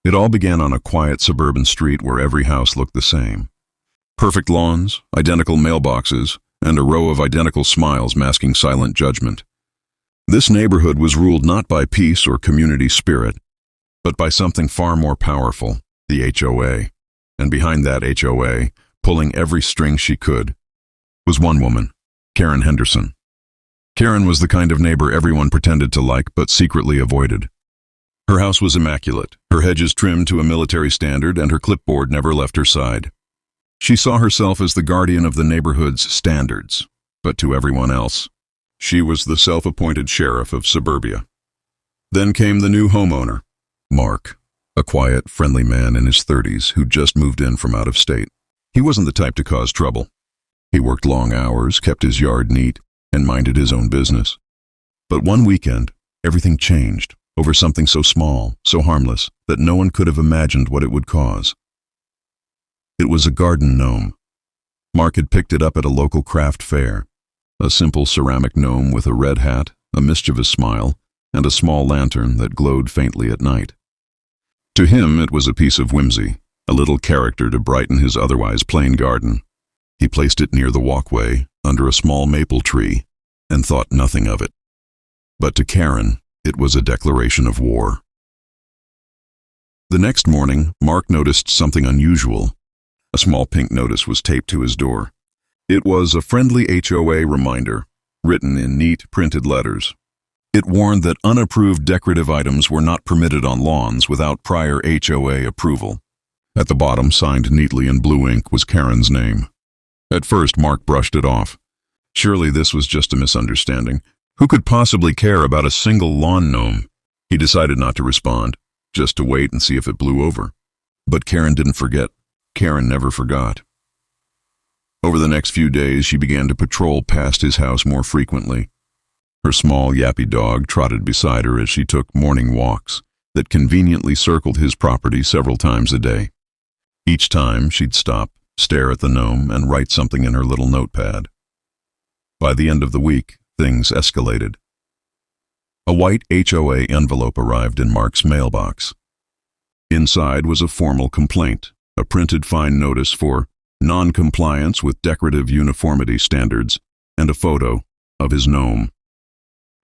It all began on a quiet suburban street where every house looked the same. Perfect lawns, identical mailboxes, and a row of identical smiles masking silent judgment. This neighborhood was ruled not by peace or community spirit, but by something far more powerful, the HOA. And behind that HOA, pulling every string she could, was one woman, Karen Henderson. Karen was the kind of neighbor everyone pretended to like but secretly avoided. Her house was immaculate, her hedges trimmed to a military standard, and her clipboard never left her side. She saw herself as the guardian of the neighborhood's standards, but to everyone else, she was the self-appointed sheriff of suburbia. Then came the new homeowner, Mark, a quiet, friendly man in his 30s who'd just moved in from out of state. He wasn't the type to cause trouble. He worked long hours, kept his yard neat, and minded his own business. But one weekend, everything changed over something so small, so harmless, that no one could have imagined what it would cause. It was a garden gnome. Mark had picked it up at a local craft fair. A simple ceramic gnome with a red hat, a mischievous smile, and a small lantern that glowed faintly at night. To him, it was a piece of whimsy, a little character to brighten his otherwise plain garden. He placed it near the walkway, under a small maple tree, and thought nothing of it. But to Karen, it was a declaration of war. The next morning, Mark noticed something unusual. A small pink notice was taped to his door. It was a friendly HOA reminder, written in neat, printed letters. It warned that unapproved decorative items were not permitted on lawns without prior HOA approval. At the bottom, signed neatly in blue ink, was Karen's name. At first, Mark brushed it off. Surely this was just a misunderstanding. Who could possibly care about a single lawn gnome? He decided not to respond, just to wait and see if it blew over. But Karen didn't forget. Karen never forgot. Over the next few days, she began to patrol past his house more frequently. Her small, yappy dog trotted beside her as she took morning walks that conveniently circled his property several times a day. Each time, she'd stop, stare at the gnome, and write something in her little notepad. By the end of the week, things escalated. A white HOA envelope arrived in Mark's mailbox. Inside was a formal complaint, a printed fine notice for non-compliance with decorative uniformity standards, and a photo of his gnome.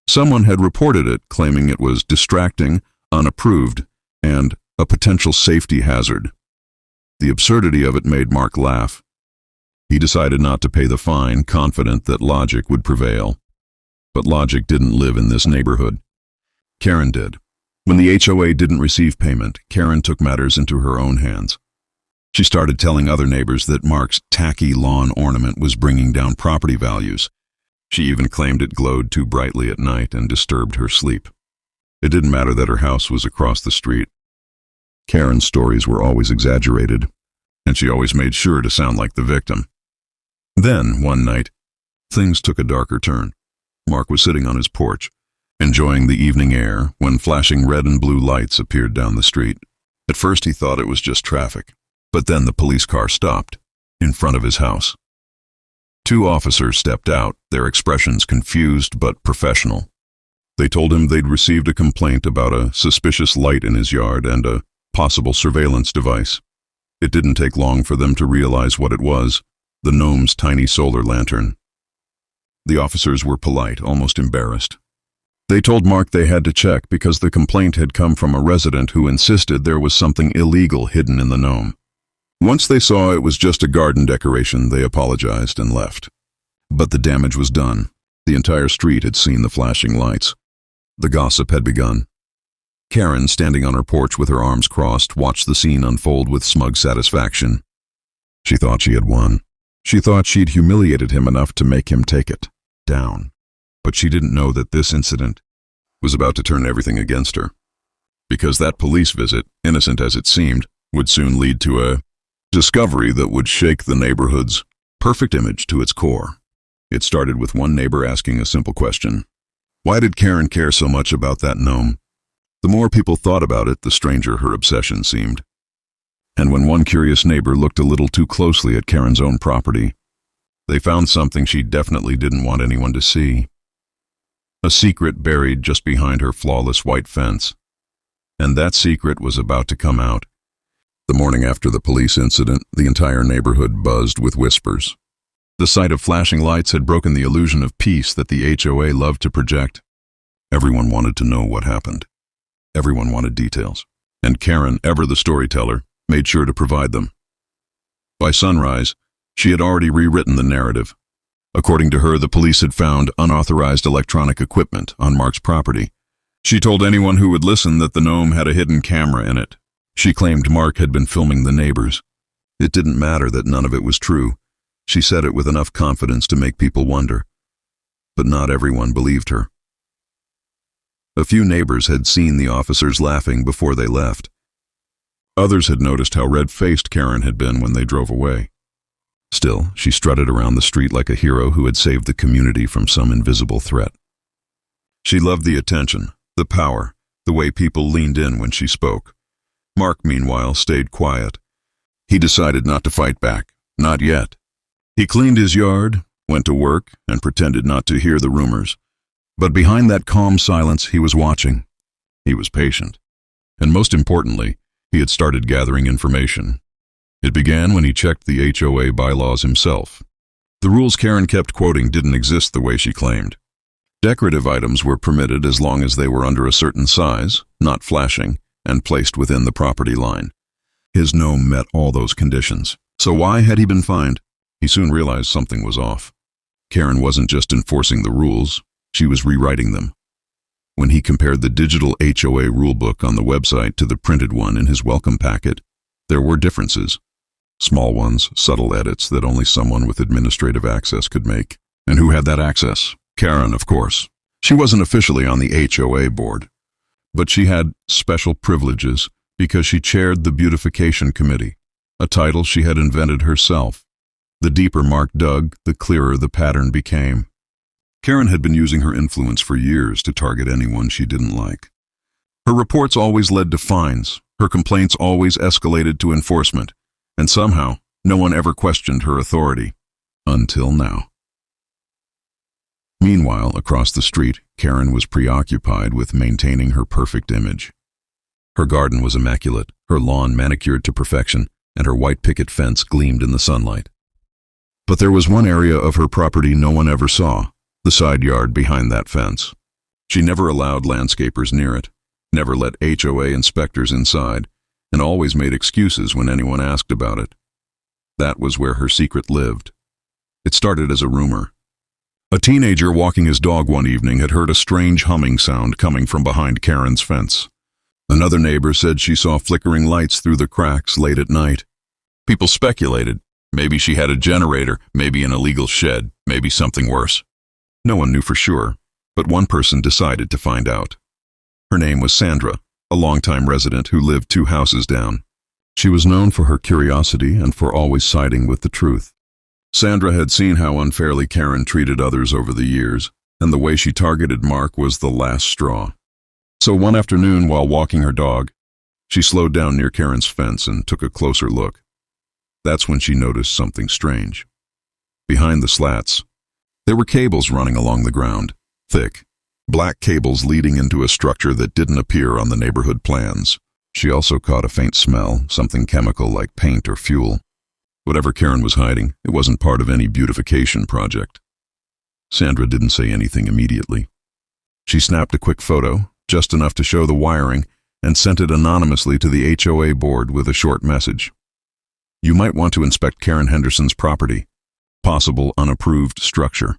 Someone had reported it, claiming it was distracting, unapproved, and a potential safety hazard. The absurdity of it made Mark laugh. He decided not to pay the fine, confident that logic would prevail. But logic didn't live in this neighborhood. Karen did. When the HOA didn't receive payment, Karen took matters into her own hands. She started telling other neighbors that Mark's tacky lawn ornament was bringing down property values. She even claimed it glowed too brightly at night and disturbed her sleep. It didn't matter that her house was across the street. Karen's stories were always exaggerated, and she always made sure to sound like the victim. Then, one night, things took a darker turn. Mark was sitting on his porch, enjoying the evening air, when flashing red and blue lights appeared down the street. At first he thought it was just traffic, but then the police car stopped, in front of his house. Two officers stepped out, their expressions confused but professional. They told him they'd received a complaint about a suspicious light in his yard and a possible surveillance device. It didn't take long for them to realize what it was, the gnome's tiny solar lantern. The officers were polite, almost embarrassed. They told Mark they had to check because the complaint had come from a resident who insisted there was something illegal hidden in the gnome. Once they saw it was just a garden decoration, they apologized and left. But the damage was done. The entire street had seen the flashing lights. The gossip had begun. Karen, standing on her porch with her arms crossed, watched the scene unfold with smug satisfaction. She thought she had won. She thought she'd humiliated him enough to make him take it down. But she didn't know that this incident was about to turn everything against her. Because that police visit, innocent as it seemed, would soon lead to a discovery that would shake the neighborhood's perfect image to its core. It started with one neighbor asking a simple question. Why did Karen care so much about that gnome? The more people thought about it, the stranger her obsession seemed. And when one curious neighbor looked a little too closely at Karen's own property, they found something she definitely didn't want anyone to see. A secret buried just behind her flawless white fence. And that secret was about to come out. The morning after the police incident, the entire neighborhood buzzed with whispers. The sight of flashing lights had broken the illusion of peace that the HOA loved to project. Everyone wanted to know what happened. Everyone wanted details. And Karen, ever the storyteller, made sure to provide them. By sunrise, she had already rewritten the narrative. According to her, the police had found unauthorized electronic equipment on Mark's property. She told anyone who would listen that the Gnome had a hidden camera in it. She claimed Mark had been filming the neighbors. It didn't matter that none of it was true. She said it with enough confidence to make people wonder. But not everyone believed her. A few neighbors had seen the officers laughing before they left. Others had noticed how red-faced Karen had been when they drove away. Still, she strutted around the street like a hero who had saved the community from some invisible threat. She loved the attention, the power, the way people leaned in when she spoke. Mark, meanwhile, stayed quiet. He decided not to fight back, not yet. He cleaned his yard, went to work, and pretended not to hear the rumors. But behind that calm silence, he was watching. He was patient. And most importantly, he had started gathering information. It began when he checked the HOA bylaws himself. The rules Karen kept quoting didn't exist the way she claimed. Decorative items were permitted as long as they were under a certain size, not flashing, and placed within the property line. His Gnome met all those conditions. So why had he been fined? He soon realized something was off. Karen wasn't just enforcing the rules, she was rewriting them. When he compared the digital HOA rulebook on the website to the printed one in his welcome packet, there were differences. Small ones, subtle edits that only someone with administrative access could make. And who had that access? Karen, of course. She wasn't officially on the HOA board, but she had special privileges because she chaired the beautification committee, a title she had invented herself. The deeper Mark dug, the clearer the pattern became. Karen had been using her influence for years to target anyone she didn't like. Her reports always led to fines, her complaints always escalated to enforcement, and somehow, no one ever questioned her authority. Until now. Meanwhile, across the street, Karen was preoccupied with maintaining her perfect image. Her garden was immaculate, her lawn manicured to perfection, and her white picket fence gleamed in the sunlight. But there was one area of her property no one ever saw, the side yard behind that fence. She never allowed landscapers near it, never let HOA inspectors inside, and always made excuses when anyone asked about it. That was where her secret lived. It started as a rumor. A teenager walking his dog one evening had heard a strange humming sound coming from behind Karen's fence. Another neighbor said she saw flickering lights through the cracks late at night. People speculated. Maybe she had a generator, maybe an illegal shed, maybe something worse. No one knew for sure, but one person decided to find out. Her name was Sandra, a longtime resident who lived 2 houses down. She was known for her curiosity and for always siding with the truth. Sandra had seen how unfairly Karen treated others over the years, and the way she targeted Mark was the last straw. So one afternoon, while walking her dog, she slowed down near Karen's fence and took a closer look. That's when she noticed something strange. Behind the slats, there were cables running along the ground, thick, black cables leading into a structure that didn't appear on the neighborhood plans. She also caught a faint smell, something chemical like paint or fuel. Whatever Karen was hiding, it wasn't part of any beautification project. Sandra didn't say anything immediately. She snapped a quick photo, just enough to show the wiring, and sent it anonymously to the HOA board with a short message. You might want to inspect Karen Henderson's property. Possible unapproved structure.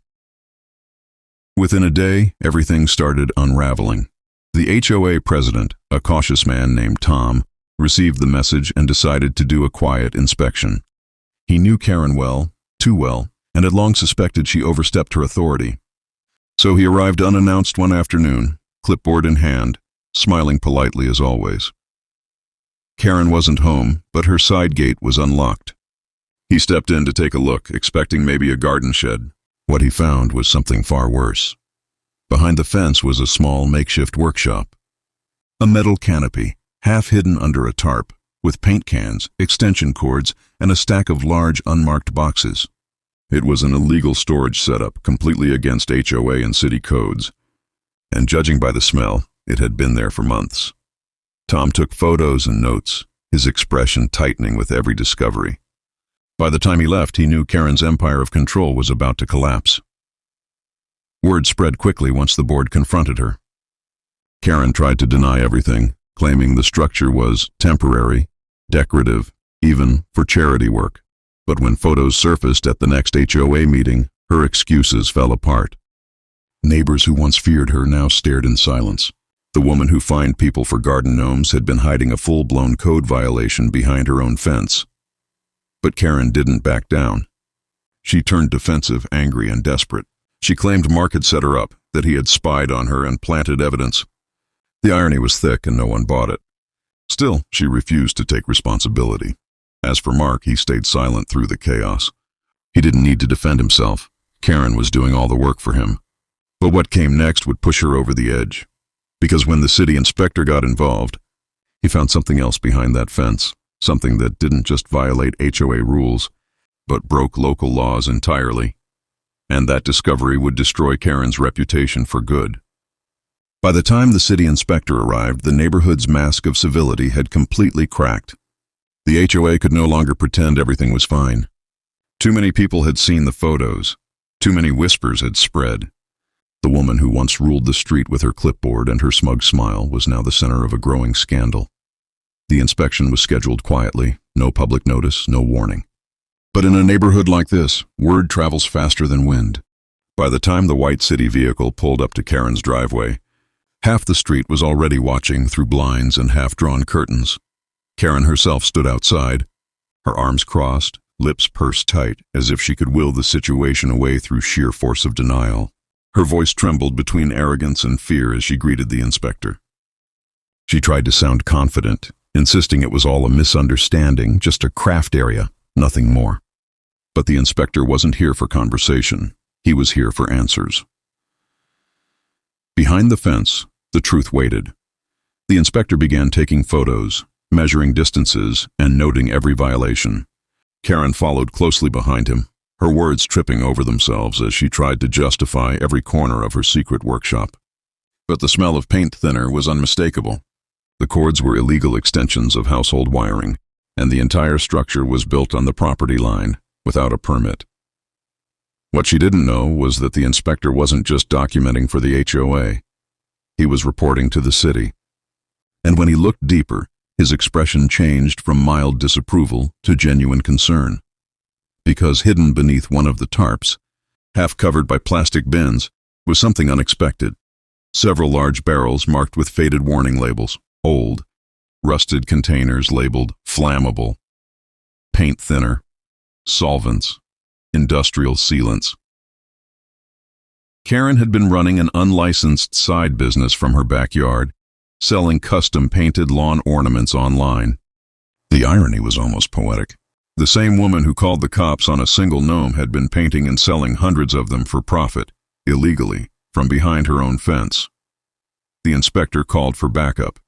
Within a day, everything started unraveling. The HOA president, a cautious man named Tom, received the message and decided to do a quiet inspection. He knew Karen well, too well, and had long suspected she overstepped her authority. So he arrived unannounced one afternoon, clipboard in hand, smiling politely as always. Karen wasn't home, but her side gate was unlocked. He stepped in to take a look, expecting maybe a garden shed. What he found was something far worse. Behind the fence was a small makeshift workshop. A metal canopy, half hidden under a tarp, with paint cans, extension cords, and a stack of large unmarked boxes. It was an illegal storage setup, completely against HOA and city codes. And judging by the smell, it had been there for months. Tom took photos and notes, his expression tightening with every discovery. By the time he left, he knew Karen's empire of control was about to collapse. Word spread quickly once the board confronted her. Karen tried to deny everything, claiming the structure was temporary, decorative, even for charity work. But when photos surfaced at the next HOA meeting, her excuses fell apart. Neighbors who once feared her now stared in silence. The woman who fined people for garden gnomes had been hiding a full-blown code violation behind her own fence. But Karen didn't back down. She turned defensive, angry, and desperate. She claimed Mark had set her up, that he had spied on her and planted evidence. The irony was thick and no one bought it. Still, she refused to take responsibility. As for Mark, he stayed silent through the chaos. He didn't need to defend himself. Karen was doing all the work for him. But what came next would push her over the edge. Because when the city inspector got involved, he found something else behind that fence, something that didn't just violate HOA rules, but broke local laws entirely. And that discovery would destroy Karen's reputation for good. By the time the city inspector arrived, the neighborhood's mask of civility had completely cracked. The HOA could no longer pretend everything was fine. Too many people had seen the photos. Too many whispers had spread. The woman who once ruled the street with her clipboard and her smug smile was now the center of a growing scandal. The inspection was scheduled quietly, no public notice, no warning. But in a neighborhood like this, word travels faster than wind. By the time the white city vehicle pulled up to Karen's driveway, half the street was already watching through blinds and half-drawn curtains. Karen herself stood outside, her arms crossed, lips pursed tight, as if she could will the situation away through sheer force of denial. Her voice trembled between arrogance and fear as she greeted the inspector. She tried to sound confident, insisting it was all a misunderstanding, just a craft area, nothing more. But the inspector wasn't here for conversation. He was here for answers. Behind the fence, the truth waited. The inspector began taking photos, measuring distances, and noting every violation. Karen followed closely behind him, her words tripping over themselves as she tried to justify every corner of her secret workshop. But the smell of paint thinner was unmistakable. The cords were illegal extensions of household wiring, and the entire structure was built on the property line, without a permit. What she didn't know was that the inspector wasn't just documenting for the HOA. He was reporting to the city. And when he looked deeper, his expression changed from mild disapproval to genuine concern. Because hidden beneath one of the tarps, half covered by plastic bins, was something unexpected. Several large barrels marked with faded warning labels, old, rusted containers labeled flammable, paint thinner, solvents, industrial sealants. Karen had been running an unlicensed side business from her backyard, selling custom-painted lawn ornaments online. The irony was almost poetic. The same woman who called the cops on a single gnome had been painting and selling hundreds of them for profit, illegally, from behind her own fence. The inspector called for backup.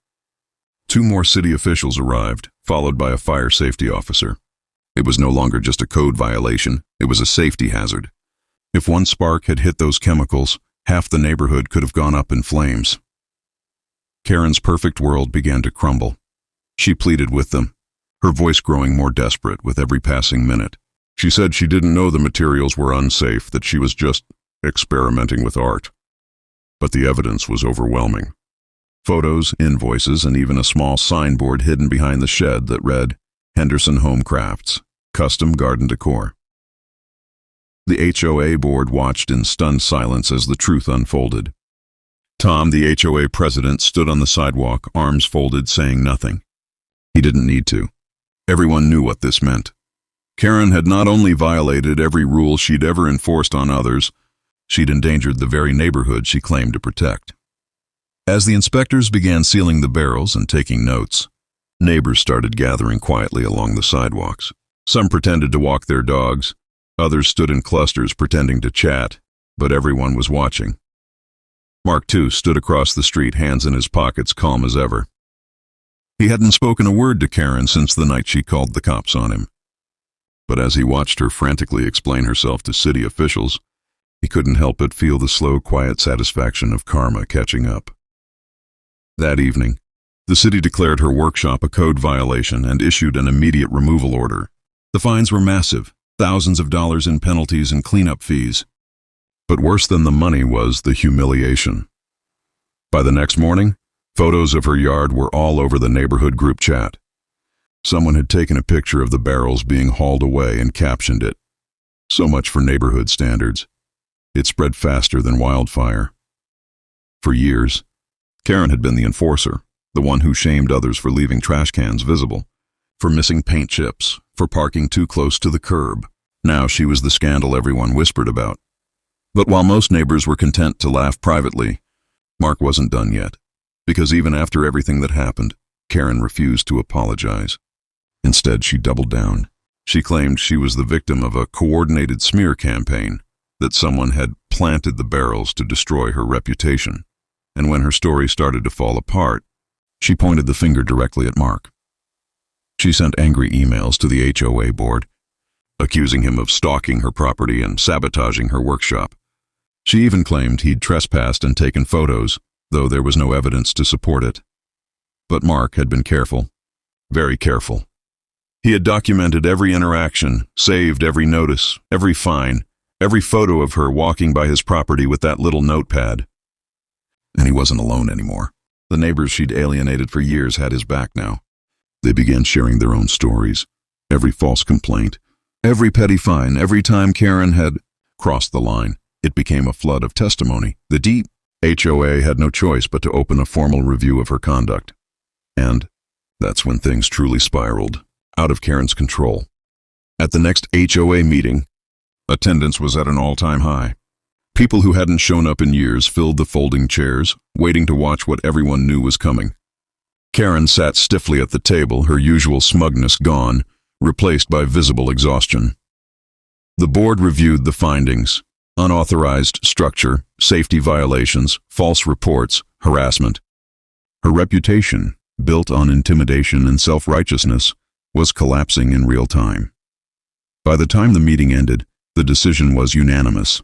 2 more city officials arrived, followed by a fire safety officer. It was no longer just a code violation, it was a safety hazard. If one spark had hit those chemicals, half the neighborhood could have gone up in flames. Karen's perfect world began to crumble. She pleaded with them, her voice growing more desperate with every passing minute. She said she didn't know the materials were unsafe, that she was just experimenting with art. But the evidence was overwhelming. Photos, invoices, and even a small signboard hidden behind the shed that read, Henderson Home Crafts, Custom Garden Decor. The HOA board watched in stunned silence as the truth unfolded. Tom, the HOA president, stood on the sidewalk, arms folded, saying nothing. He didn't need to. Everyone knew what this meant. Karen had not only violated every rule she'd ever enforced on others, she'd endangered the very neighborhood she claimed to protect. As the inspectors began sealing the barrels and taking notes, neighbors started gathering quietly along the sidewalks. Some pretended to walk their dogs, others stood in clusters pretending to chat, but everyone was watching. Mark, too, stood across the street, hands in his pockets, calm as ever. He hadn't spoken a word to Karen since the night she called the cops on him. But as he watched her frantically explain herself to city officials, he couldn't help but feel the slow, quiet satisfaction of karma catching up. That evening, The city declared her workshop a code violation and issued an immediate removal order. The fines were massive, thousands of dollars in penalties and cleanup fees. But worse than the money was the humiliation. By the next morning, photos of her yard were all over the neighborhood group chat. Someone had taken a picture of the barrels being hauled away and captioned it, "So much for neighborhood standards." It spread faster than wildfire. For years, Karen had been the enforcer, the one who shamed others for leaving trash cans visible, for missing paint chips, for parking too close to the curb. Now she was the scandal everyone whispered about. But while most neighbors were content to laugh privately, Mark wasn't done yet, because even after everything that happened, Karen refused to apologize. Instead, she doubled down. She claimed she was the victim of a coordinated smear campaign, that someone had planted the barrels to destroy her reputation. And when her story started to fall apart, she pointed the finger directly at Mark. She sent angry emails to the HOA board, accusing him of stalking her property and sabotaging her workshop. She even claimed he'd trespassed and taken photos, though there was no evidence to support it. But Mark had been careful, very careful. He had documented every interaction, saved every notice, every fine, every photo of her walking by his property with that little notepad. And he wasn't alone anymore. The neighbors she'd alienated for years had his back now. They began sharing their own stories. Every false complaint, every petty fine, every time Karen had crossed the line, it became a flood of testimony. The deep HOA had no choice but to open a formal review of her conduct. And that's when things truly spiraled, out of Karen's control. At the next HOA meeting, attendance was at an all-time high. People who hadn't shown up in years filled the folding chairs, waiting to watch what everyone knew was coming. Karen sat stiffly at the table, her usual smugness gone, replaced by visible exhaustion. The board reviewed the findings: unauthorized structure, safety violations, false reports, harassment. Her reputation, built on intimidation and self-righteousness, was collapsing in real time. By the time the meeting ended, the decision was unanimous.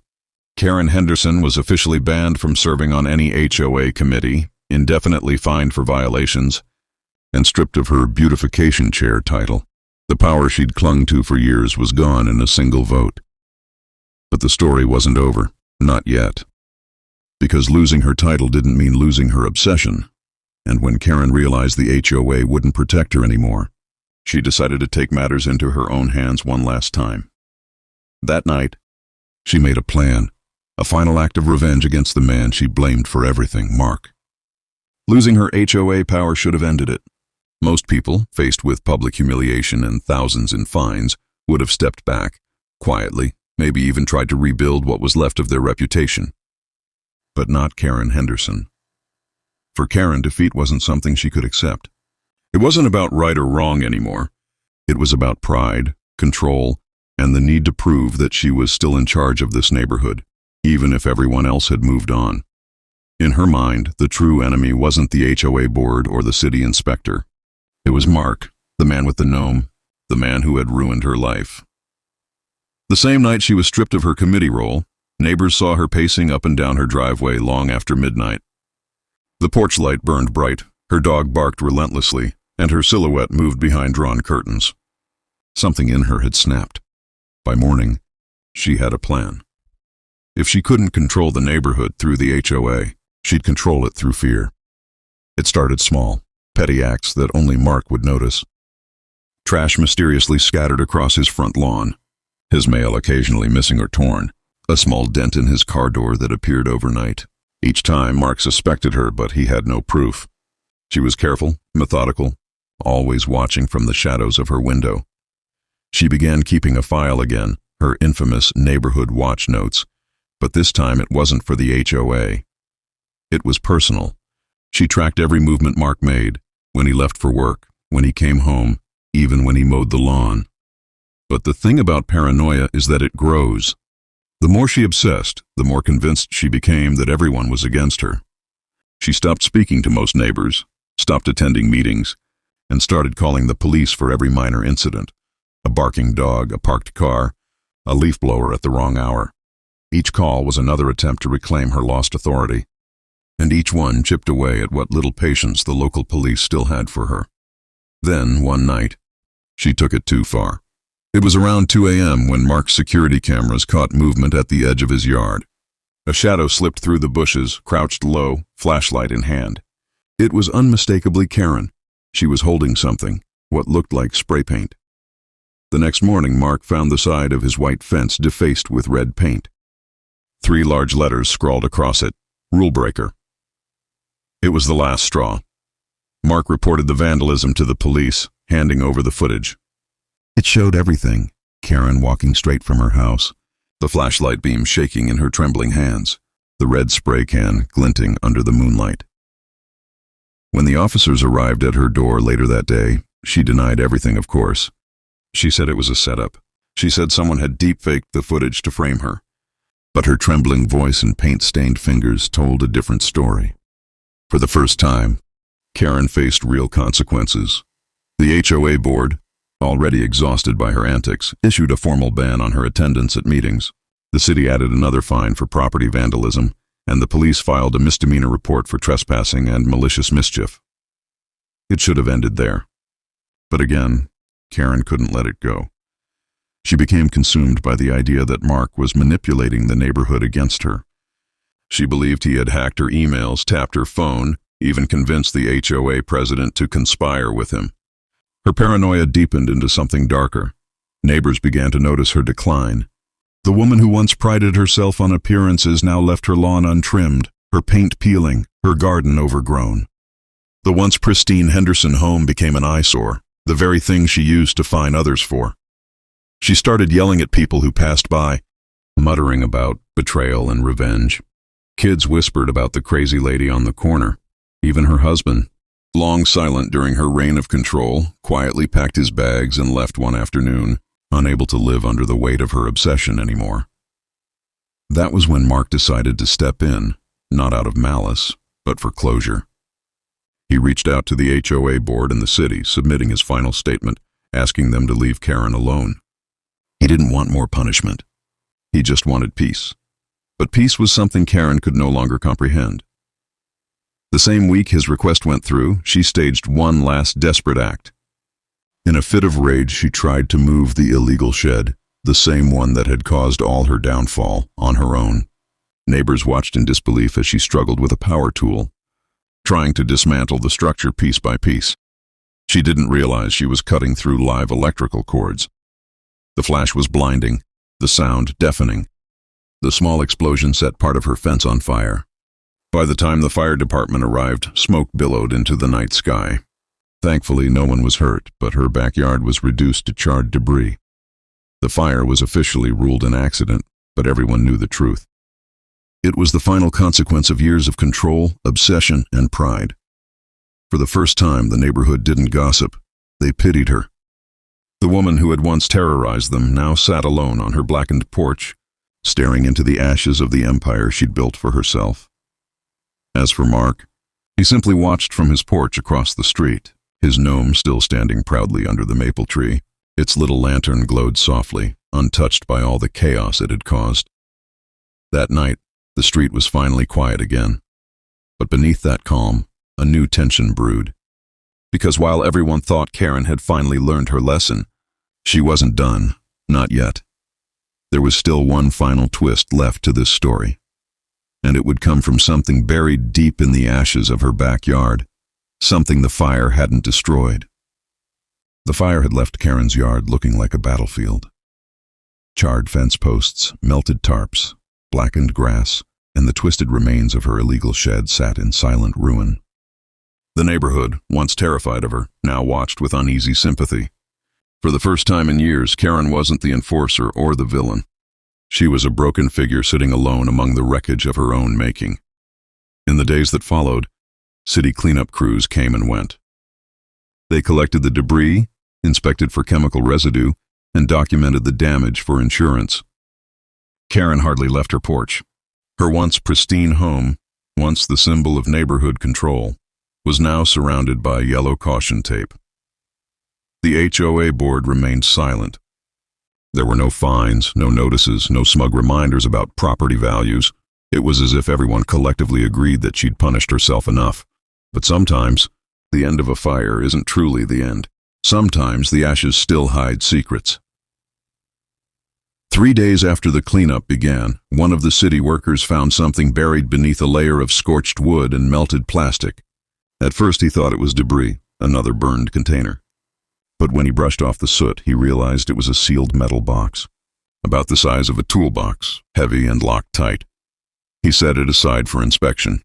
Karen Henderson was officially banned from serving on any HOA committee, indefinitely fined for violations, and stripped of her beautification chair title. The power she'd clung to for years was gone in a single vote. But the story wasn't over, not yet. Because losing her title didn't mean losing her obsession, and when Karen realized the HOA wouldn't protect her anymore, she decided to take matters into her own hands one last time. That night, she made a plan, a final act of revenge against the man she blamed for everything, Mark. Losing her HOA power should have ended it. Most people, faced with public humiliation and thousands in fines, would have stepped back, quietly, maybe even tried to rebuild what was left of their reputation. But not Karen Henderson. For Karen, defeat wasn't something she could accept. It wasn't about right or wrong anymore. It was about pride, control, and the need to prove that she was still in charge of this neighborhood, even if everyone else had moved on. In her mind, the true enemy wasn't the HOA board or the city inspector. It was Mark, the man with the gnome, the man who had ruined her life. The same night she was stripped of her committee role, neighbors saw her pacing up and down her driveway long after midnight. The porch light burned bright, her dog barked relentlessly, and her silhouette moved behind drawn curtains. Something in her had snapped. By morning, she had a plan. If she couldn't control the neighborhood through the HOA, she'd control it through fear. It started small, petty acts that only Mark would notice. Trash mysteriously scattered across his front lawn, his mail occasionally missing or torn, a small dent in his car door that appeared overnight. Each time, Mark suspected her, but he had no proof. She was careful, methodical, always watching from the shadows of her window. She began keeping a file again, her infamous neighborhood watch notes, but this time it wasn't for the HOA. It was personal. She tracked every movement Mark made, when he left for work, when he came home, even when he mowed the lawn. But the thing about paranoia is that it grows. The more she obsessed, the more convinced she became that everyone was against her. She stopped speaking to most neighbors, stopped attending meetings, and started calling the police for every minor incident. A barking dog, a parked car, a leaf blower at the wrong hour. Each call was another attempt to reclaim her lost authority. and each one chipped away at what little patience the local police still had for her. Then, one night, she took it too far. It was around 2 a.m. when Mark's security cameras caught movement at the edge of his yard. A shadow slipped through the bushes, crouched low, flashlight in hand. It was unmistakably Karen. She was holding something, what looked like spray paint. The next morning, Mark found the side of his white fence defaced with red paint. 3 large letters scrawled across it, "Rule Breaker." It was the last straw. Mark reported the vandalism to the police, handing over the footage. It showed everything: Karen walking straight from her house, the flashlight beam shaking in her trembling hands, the red spray can glinting under the moonlight. When the officers arrived at her door later that day, she denied everything, of course. She said it was a setup. She said someone had deep-faked the footage to frame her. But her trembling voice and paint-stained fingers told a different story. For the first time, Karen faced real consequences. The HOA board, already exhausted by her antics, issued a formal ban on her attendance at meetings. The city added another fine for property vandalism, and the police filed a misdemeanor report for trespassing and malicious mischief. It should have ended there. But again, Karen couldn't let it go. She became consumed by the idea that Mark was manipulating the neighborhood against her. She believed he had hacked her emails, tapped her phone, even convinced the HOA president to conspire with him. Her paranoia deepened into something darker. Neighbors began to notice her decline. The woman who once prided herself on appearances now left her lawn untrimmed, her paint peeling, her garden overgrown. The once pristine Henderson home became an eyesore, the very thing she used to fine others for. She started yelling at people who passed by, muttering about betrayal and revenge. Kids whispered about the crazy lady on the corner. Even her husband, long silent during her reign of control, quietly packed his bags and left one afternoon, unable to live under the weight of her obsession anymore. That was when Mark decided to step in, not out of malice, but for closure. He reached out to the HOA board in the city, submitting his final statement, asking them to leave Karen alone. He didn't want more punishment. He just wanted peace. But peace was something Karen could no longer comprehend. The same week his request went through, she staged one last desperate act. In a fit of rage, she tried to move the illegal shed, the same one that had caused all her downfall, on her own. Neighbors watched in disbelief as she struggled with a power tool, trying to dismantle the structure piece by piece. She didn't realize she was cutting through live electrical cords. The flash was blinding, the sound deafening. The small explosion set part of her fence on fire. By the time the fire department arrived, smoke billowed into the night sky. Thankfully, no one was hurt, but her backyard was reduced to charred debris. The fire was officially ruled an accident, but everyone knew the truth. It was the final consequence of years of control, obsession, and pride. For the first time, the neighborhood didn't gossip. They pitied her. The woman who had once terrorized them now sat alone on her blackened porch, staring into the ashes of the empire she'd built for herself. As for Mark, he simply watched from his porch across the street, his gnome still standing proudly under the maple tree. Its little lantern glowed softly, untouched by all the chaos it had caused. That night, the street was finally quiet again. But beneath that calm, a new tension brewed. Because while everyone thought Karen had finally learned her lesson, she wasn't done, not yet. There was still one final twist left to this story. And it would come from something buried deep in the ashes of her backyard, something the fire hadn't destroyed. The fire had left Karen's yard looking like a battlefield. Charred fence posts, melted tarps, blackened grass, and the twisted remains of her illegal shed sat in silent ruin. The neighborhood, once terrified of her, now watched with uneasy sympathy. For the first time in years, Karen wasn't the enforcer or the villain. She was a broken figure sitting alone among the wreckage of her own making. In the days that followed, city cleanup crews came and went. They collected the debris, inspected for chemical residue, and documented the damage for insurance. Karen hardly left her porch. Her once pristine home, once the symbol of neighborhood control, was now surrounded by yellow caution tape. The HOA board remained silent. There were no fines, no notices, no smug reminders about property values, It was as if everyone collectively agreed that she'd punished herself enough. But sometimes, the end of a fire isn't truly the end. Sometimes the ashes still hide secrets. 3 days after the cleanup began, one of the city workers found something buried beneath a layer of scorched wood and melted plastic. At first he thought it was debris, another burned container. But when he brushed off the soot, he realized it was a sealed metal box, about the size of a toolbox, heavy and locked tight. He set it aside for inspection.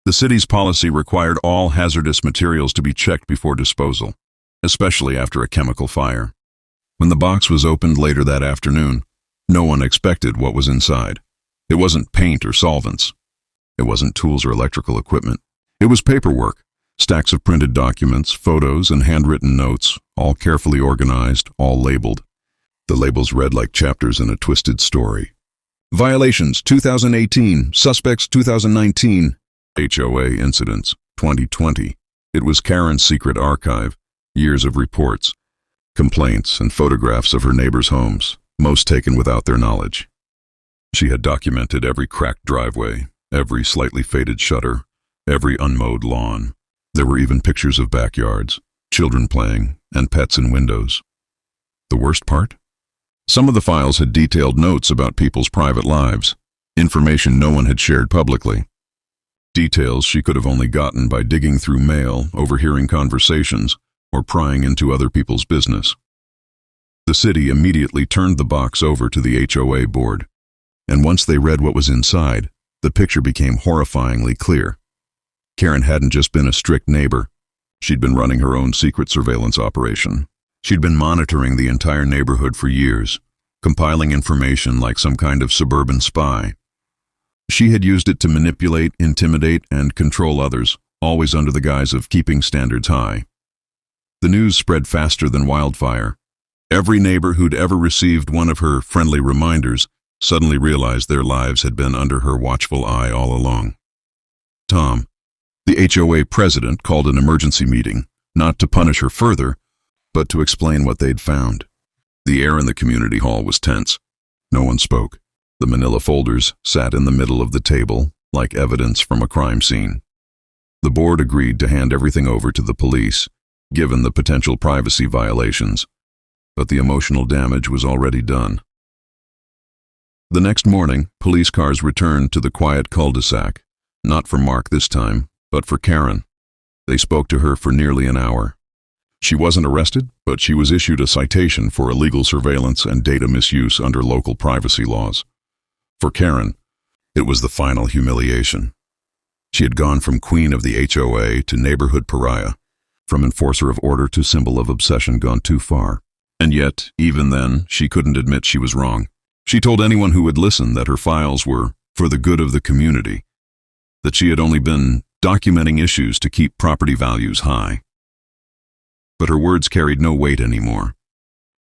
The city's policy required all hazardous materials to be checked before disposal, especially after a chemical fire. When the box was opened later that afternoon, no one expected what was inside. It wasn't paint or solvents. It wasn't tools or electrical equipment. It was paperwork, stacks of printed documents, photos, and handwritten notes, all carefully organized, all labeled. The labels read like chapters in a twisted story. Violations 2018, suspects 2019, HOA incidents 2020. It was Karen's secret archive, years of reports, complaints, and photographs of her neighbors' homes, most taken without their knowledge. She had documented every cracked driveway, every slightly faded shutter, every unmowed lawn. There were even pictures of backyards, children playing, and pets in windows. The worst part? Some of the files had detailed notes about people's private lives, information no one had shared publicly. Details she could have only gotten by digging through mail, overhearing conversations, or prying into other people's business. The city immediately turned the box over to the HOA board, and once they read what was inside, the picture became horrifyingly clear. Karen hadn't just been a strict neighbor. She'd been running her own secret surveillance operation. She'd been monitoring the entire neighborhood for years, compiling information like some kind of suburban spy. She had used it to manipulate, intimidate, and control others, always under the guise of keeping standards high. The news spread faster than wildfire. Every neighbor who'd ever received one of her friendly reminders suddenly realized their lives had been under her watchful eye all along. Tom, the HOA president, called an emergency meeting, not to punish her further, but to explain what they'd found. The air in the community hall was tense. No one spoke. The manila folders sat in the middle of the table, like evidence from a crime scene. The board agreed to hand everything over to the police, given the potential privacy violations, but the emotional damage was already done. The next morning, police cars returned to the quiet cul-de-sac, not for Mark this time, but for Karen. They spoke to her for nearly an hour. She wasn't arrested, but she was issued a citation for illegal surveillance and data misuse under local privacy laws. For Karen, it was the final humiliation. She had gone from queen of the HOA to neighborhood pariah, from enforcer of order to symbol of obsession gone too far. And yet, even then, she couldn't admit she was wrong. She told anyone who would listen that her files were for the good of the community, that she had only been documenting issues to keep property values high. But her words carried no weight anymore.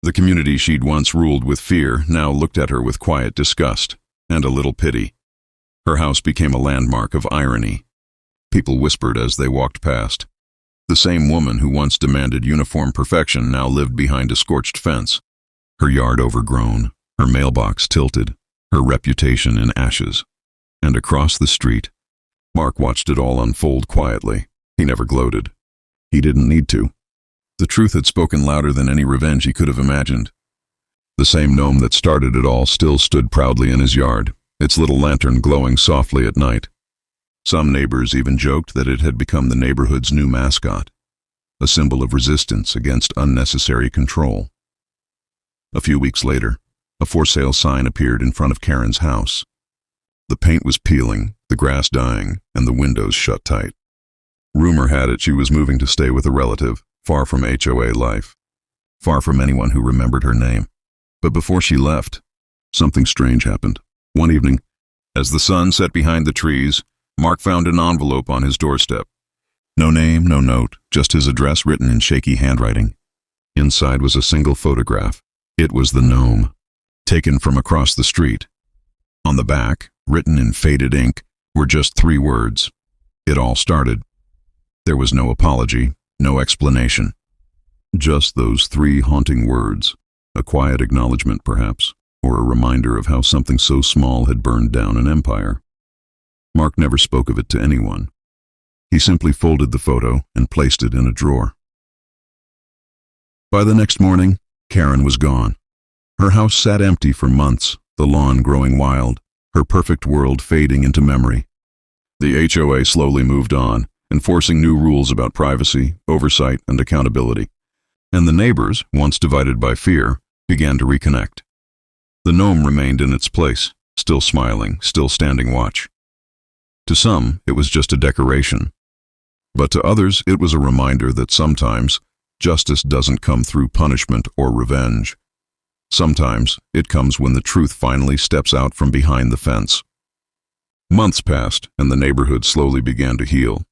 The community she'd once ruled with fear now looked at her with quiet disgust and a little pity. Her house became a landmark of irony. People whispered as they walked past. The same woman who once demanded uniform perfection now lived behind a scorched fence, her yard overgrown, her mailbox tilted, her reputation in ashes. And across the street, Mark watched it all unfold quietly. He never gloated. He didn't need to. The truth had spoken louder than any revenge he could have imagined. The same gnome that started it all still stood proudly in his yard, its little lantern glowing softly at night. Some neighbors even joked that it had become the neighborhood's new mascot, a symbol of resistance against unnecessary control. A few weeks later, a for sale sign appeared in front of Karen's house. The paint was peeling, the grass dying, and the windows shut tight. Rumor had it she was moving to stay with a relative, far from HOA life, far from anyone who remembered her name. But before she left, something strange happened. One evening, as the sun set behind the trees, Mark found an envelope on his doorstep. No name, no note, just his address written in shaky handwriting. Inside was a single photograph. It was the gnome, taken from across the street. On the back, written in faded ink, were just 3 words. It all started. There was no apology, no explanation. Just those 3 haunting words, a quiet acknowledgement perhaps, or a reminder of how something so small had burned down an empire. Mark never spoke of it to anyone. He simply folded the photo and placed it in a drawer. By the next morning, Karen was gone. Her house sat empty for months, the lawn growing wild, her perfect world fading into memory. The HOA slowly moved on, enforcing new rules about privacy, oversight, and accountability. And the neighbors, once divided by fear, began to reconnect. The gnome remained in its place, still smiling, still standing watch. To some, it was just a decoration. But to others, it was a reminder that sometimes justice doesn't come through punishment or revenge. Sometimes it comes when the truth finally steps out from behind the fence. Months passed, and the neighborhood slowly began to heal.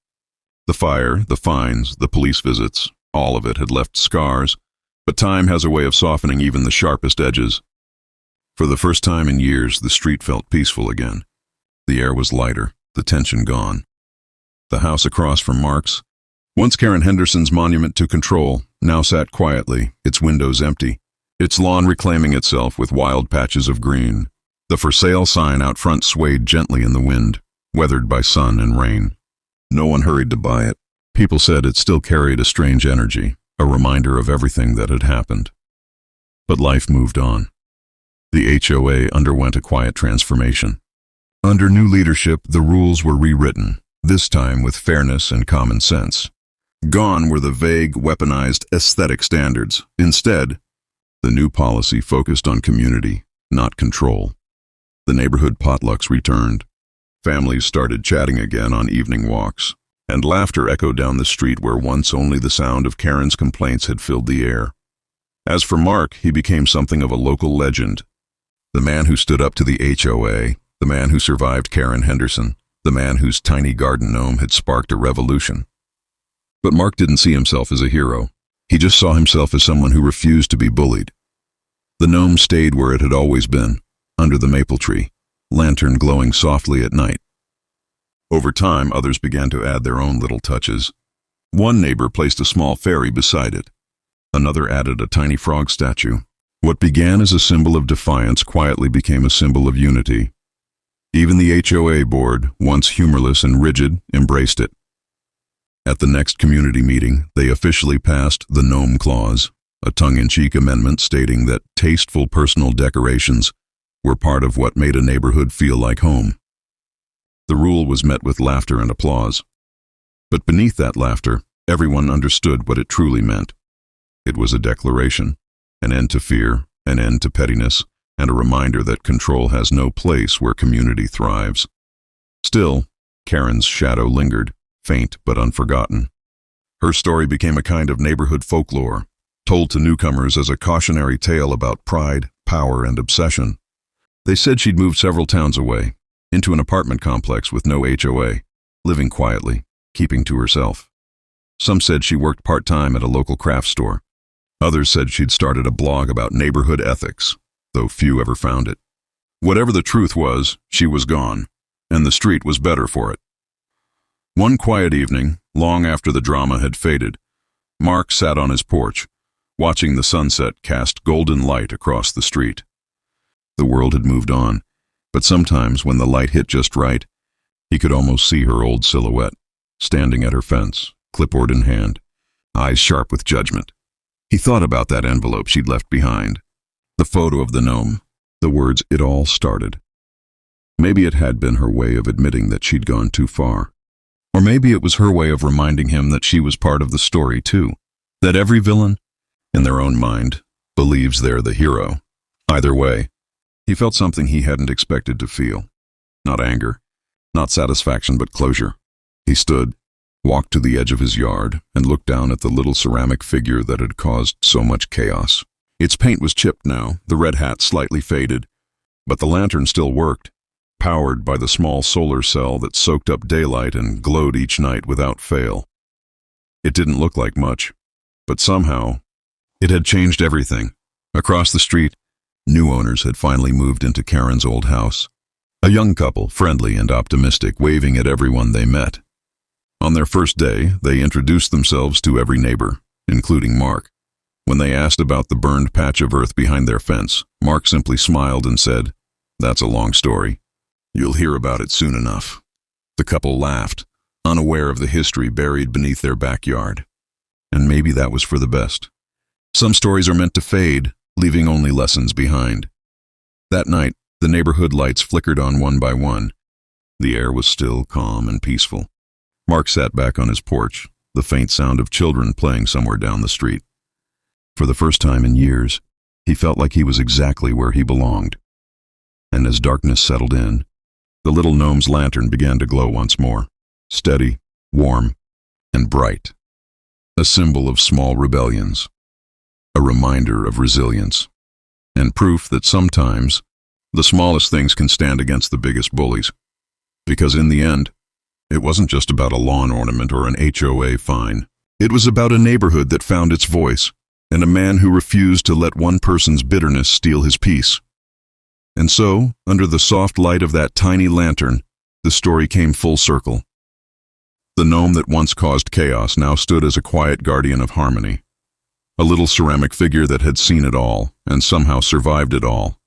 The fire, the fines, the police visits, all of it had left scars, but time has a way of softening even the sharpest edges. For the first time in years, the street felt peaceful again. The air was lighter, the tension gone. The house across from Mark's, once Karen Henderson's monument to control, now sat quietly, its windows empty, its lawn reclaiming itself with wild patches of green. The for sale sign out front swayed gently in the wind, weathered by sun and rain. No one hurried to buy it. People said it still carried a strange energy, a reminder of everything that had happened. But life moved on. The HOA underwent a quiet transformation. Under new leadership, the rules were rewritten, this time with fairness and common sense. Gone were the vague, weaponized aesthetic standards. Instead, the new policy focused on community, not control. The neighborhood potlucks returned. Families started chatting again on evening walks, and laughter echoed down the street where once only the sound of Karen's complaints had filled the air. As for Mark, he became something of a local legend. The man who stood up to the HOA, the man who survived Karen Henderson, the man whose tiny garden gnome had sparked a revolution. But Mark didn't see himself as a hero. He just saw himself as someone who refused to be bullied. The gnome stayed where it had always been, under the maple tree, lantern glowing softly at night. Over time, others began to add their own little touches. One neighbor placed a small fairy beside it. Another added a tiny frog statue. What began as a symbol of defiance quietly became a symbol of unity. Even the HOA board, once humorless and rigid, embraced it. At the next community meeting, they officially passed the Gnome Clause, a tongue-in-cheek amendment stating that tasteful personal decorations were part of what made a neighborhood feel like home. The rule was met with laughter and applause. But beneath that laughter, everyone understood what it truly meant. It was a declaration, an end to fear, an end to pettiness, and a reminder that control has no place where community thrives. Still, Karen's shadow lingered, faint but unforgotten. Her story became a kind of neighborhood folklore, told to newcomers as a cautionary tale about pride, power, and obsession. They said she'd moved several towns away, into an apartment complex with no HOA, living quietly, keeping to herself. Some said she worked part-time at a local craft store. Others said she'd started a blog about neighborhood ethics, though few ever found it. Whatever the truth was, she was gone, and the street was better for it. One quiet evening, long after the drama had faded, Mark sat on his porch, watching the sunset cast golden light across the street. The world had moved on, but sometimes when the light hit just right, he could almost see her old silhouette, standing at her fence, clipboard in hand, eyes sharp with judgment. He thought about that envelope she'd left behind, the photo of the gnome, the words "it all started." Maybe it had been her way of admitting that she'd gone too far. Or maybe it was her way of reminding him that she was part of the story too, that every villain, in their own mind, believes they're the hero. Either way, he felt something he hadn't expected to feel. Not anger, not satisfaction, but closure. He stood, walked to the edge of his yard, and looked down at the little ceramic figure that had caused so much chaos. Its paint was chipped now, the red hat slightly faded, but the lantern still worked, powered by the small solar cell that soaked up daylight and glowed each night without fail. It didn't look like much, but somehow, it had changed everything. Across the street, new owners had finally moved into Karen's old house. A young couple, friendly and optimistic, waving at everyone they met. On their first day, they introduced themselves to every neighbor, including Mark. When they asked about the burned patch of earth behind their fence, Mark simply smiled and said, "That's a long story. You'll hear about it soon enough." The couple laughed, unaware of the history buried beneath their backyard. And maybe that was for the best. Some stories are meant to fade, leaving only lessons behind. That night, the neighborhood lights flickered on one by one. The air was still, calm, and peaceful. Mark sat back on his porch, the faint sound of children playing somewhere down the street. For the first time in years, he felt like he was exactly where he belonged. And as darkness settled in, the little gnome's lantern began to glow once more, steady, warm, and bright. A symbol of small rebellions, a reminder of resilience, and proof that sometimes the smallest things can stand against the biggest bullies. Because in the end, it wasn't just about a lawn ornament or an HOA fine. It was about a neighborhood that found its voice, and a man who refused to let one person's bitterness steal his peace. And so, under the soft light of that tiny lantern, the story came full circle. The gnome that once caused chaos now stood as a quiet guardian of harmony, a little ceramic figure that had seen it all and somehow survived it all.